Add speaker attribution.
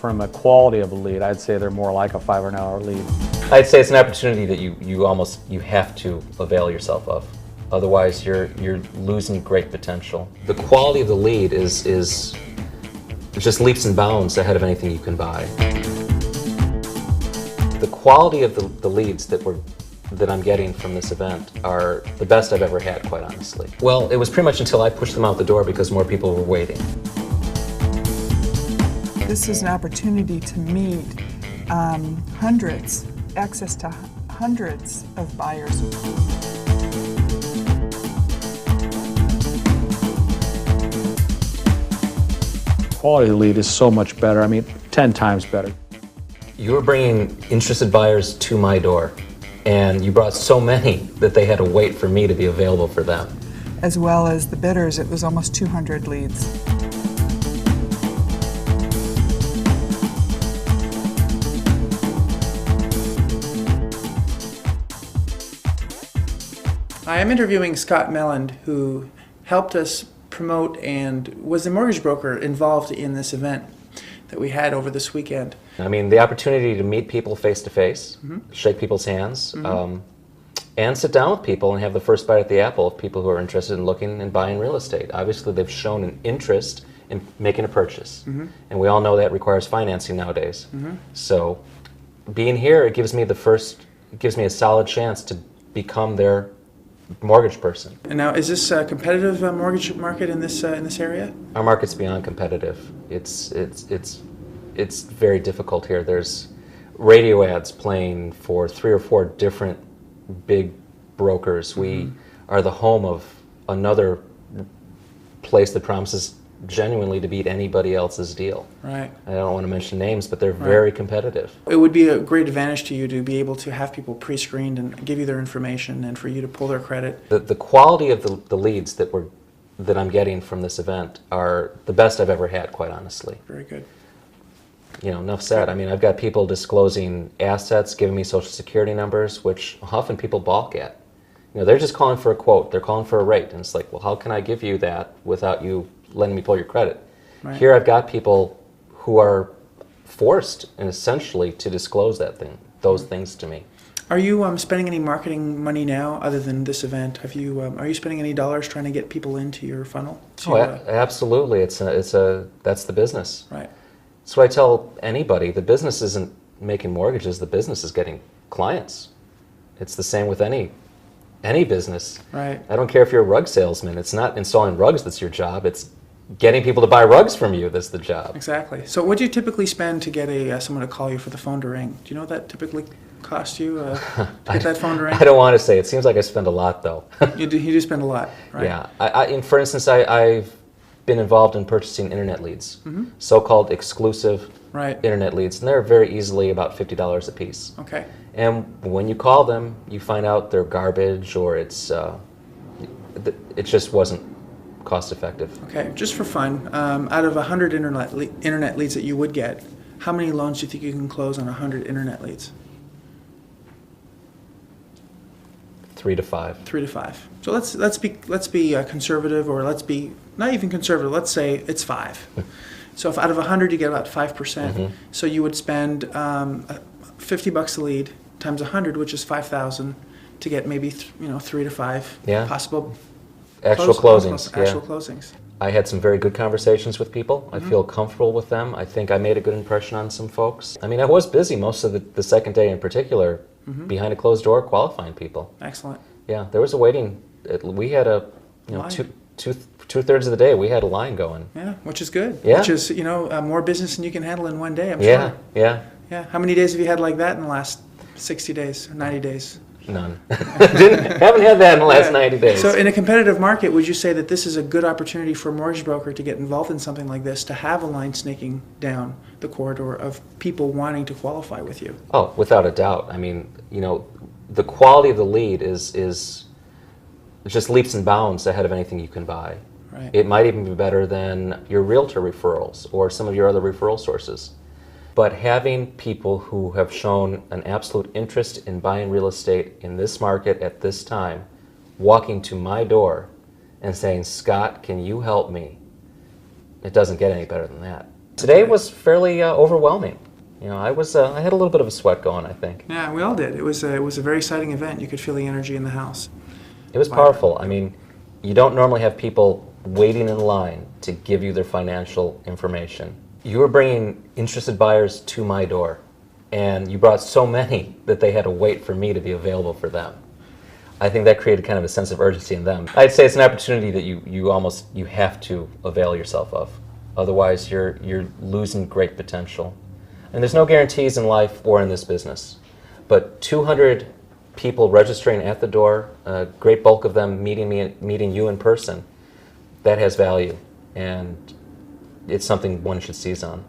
Speaker 1: From a quality of a lead, I'd say they're more like a $500 lead.
Speaker 2: I'd say it's an opportunity that you have to avail yourself of. Otherwise, you're losing great potential. The quality of the lead is just leaps and bounds ahead of anything you can buy. The quality of the leads that I'm getting from this event are the best I've ever had, quite honestly. Well, it was pretty much until I pushed them out the door because more people were waiting.
Speaker 3: This is an opportunity to meet access to hundreds of buyers.
Speaker 1: Quality of the lead is so much better. I mean, 10 times better.
Speaker 2: You were bringing interested buyers to my door, and you brought so many that they had to wait for me to be available for them.
Speaker 3: As well as the bidders, it was almost 200 leads.
Speaker 4: I am interviewing Scott Melland, who helped us promote and was the mortgage broker involved in this event that we had over this weekend.
Speaker 2: I mean, the opportunity to meet people face to face, shake people's hands, and sit down with people and have the first bite at the apple of people who are interested in looking and buying real estate. Obviously, they've shown an interest in making a purchase, and we all know that requires financing nowadays. So, being here, it gives me a solid chance to become their mortgage person.
Speaker 4: And now, is this a competitive mortgage market in this area?
Speaker 2: Our market's beyond competitive. It's very difficult here. There's radio ads playing for 3 or 4 different big brokers. We are the home of another place that promises genuinely to beat anybody else's deal.
Speaker 4: Right.
Speaker 2: I don't want to mention names, but they're very competitive.
Speaker 4: It would be a great advantage to you to be able to have people pre-screened and give you their information and for you to pull their credit.
Speaker 2: The quality of the leads that I'm getting from this event are the best I've ever had, quite honestly.
Speaker 4: Very good.
Speaker 2: You know, enough said. I mean, I've got people disclosing assets, giving me social security numbers, which often people balk at. You know, they're just calling for a quote. They're calling for a rate. And it's like, well, how can I give you that without you letting me pull your credit?
Speaker 4: Right.
Speaker 2: Here I've got people who are forced, and essentially, to disclose those things to me.
Speaker 4: Are you spending any marketing money now other than this event? Are you spending any dollars trying to get people into your funnel?
Speaker 2: Absolutely. That's the business.
Speaker 4: Right.
Speaker 2: That's what I tell anybody. The business isn't making mortgages. The business is getting clients. It's the same with any business.
Speaker 4: Right.
Speaker 2: I don't care if you're a rug salesman. It's not installing rugs that's your job. It's getting people to buy rugs from you that's the job.
Speaker 4: Exactly. So what do you typically spend to get someone to call you for the phone to ring? Do you know what that typically costs you to get that phone to ring?
Speaker 2: I don't want to say. It seems like I spend a lot, though.
Speaker 4: You do spend a lot, right?
Speaker 2: Yeah. For instance, I've been involved in purchasing internet leads, so-called exclusive internet leads, and they're very easily about $50 a piece.
Speaker 4: Okay.
Speaker 2: And when you call them, you find out they're garbage, or it just wasn't cost effective.
Speaker 4: Okay, just for fun, out of 100 internet leads that you would get, how many loans do you think you can close on 100 internet leads?
Speaker 2: 3 to 5.
Speaker 4: 3 to 5. So let's be conservative, or let's be not even conservative. Let's say it's 5. So if out of 100 you get about 5%, so you would spend $50 a lead times 100, which is 5,000, to get maybe 3 to 5 possible
Speaker 2: actual closings.
Speaker 4: Actual closings.
Speaker 2: I had some very good conversations with people. I feel comfortable with them. I think I made a good impression on some folks. I mean, I was busy most of the second day in particular, behind a closed door qualifying people.
Speaker 4: Excellent.
Speaker 2: Yeah, there was a waiting. We had two-thirds of the day we had a line going.
Speaker 4: Yeah, which is good.
Speaker 2: Yeah.
Speaker 4: Which is more business than you can handle in one day, I'm sure.
Speaker 2: Yeah.
Speaker 4: How many days have you had like that in the last 60 days, 90 days?
Speaker 2: None. Haven't had that in the last 90 days.
Speaker 4: So in a competitive market, would you say that this is a good opportunity for a mortgage broker to get involved in something like this, to have a line snaking down the corridor of people wanting to qualify with you?
Speaker 2: Oh, without a doubt. I mean, the quality of the lead is just leaps and bounds ahead of anything you can buy.
Speaker 4: Right.
Speaker 2: It might even be better than your realtor referrals or some of your other referral sources. But having people who have shown an absolute interest in buying real estate in this market at this time, walking to my door and saying, "Scott, can you help me?" It doesn't get any better than that. Today was fairly overwhelming. You know, I had a little bit of a sweat going, I think.
Speaker 4: Yeah, we all did. It was a very exciting event. You could feel the energy in the house.
Speaker 2: It was powerful. I mean, you don't normally have people waiting in line to give you their financial information. You were bringing interested buyers to my door, and you brought so many that they had to wait for me to be available for them. I think that created kind of a sense of urgency in them. I'd say it's an opportunity that you have to avail yourself of. Otherwise, you're losing great potential. And there's no guarantees in life or in this business. But 200 people registering at the door, a great bulk of them meeting you in person, that has value. And it's something one should seize on.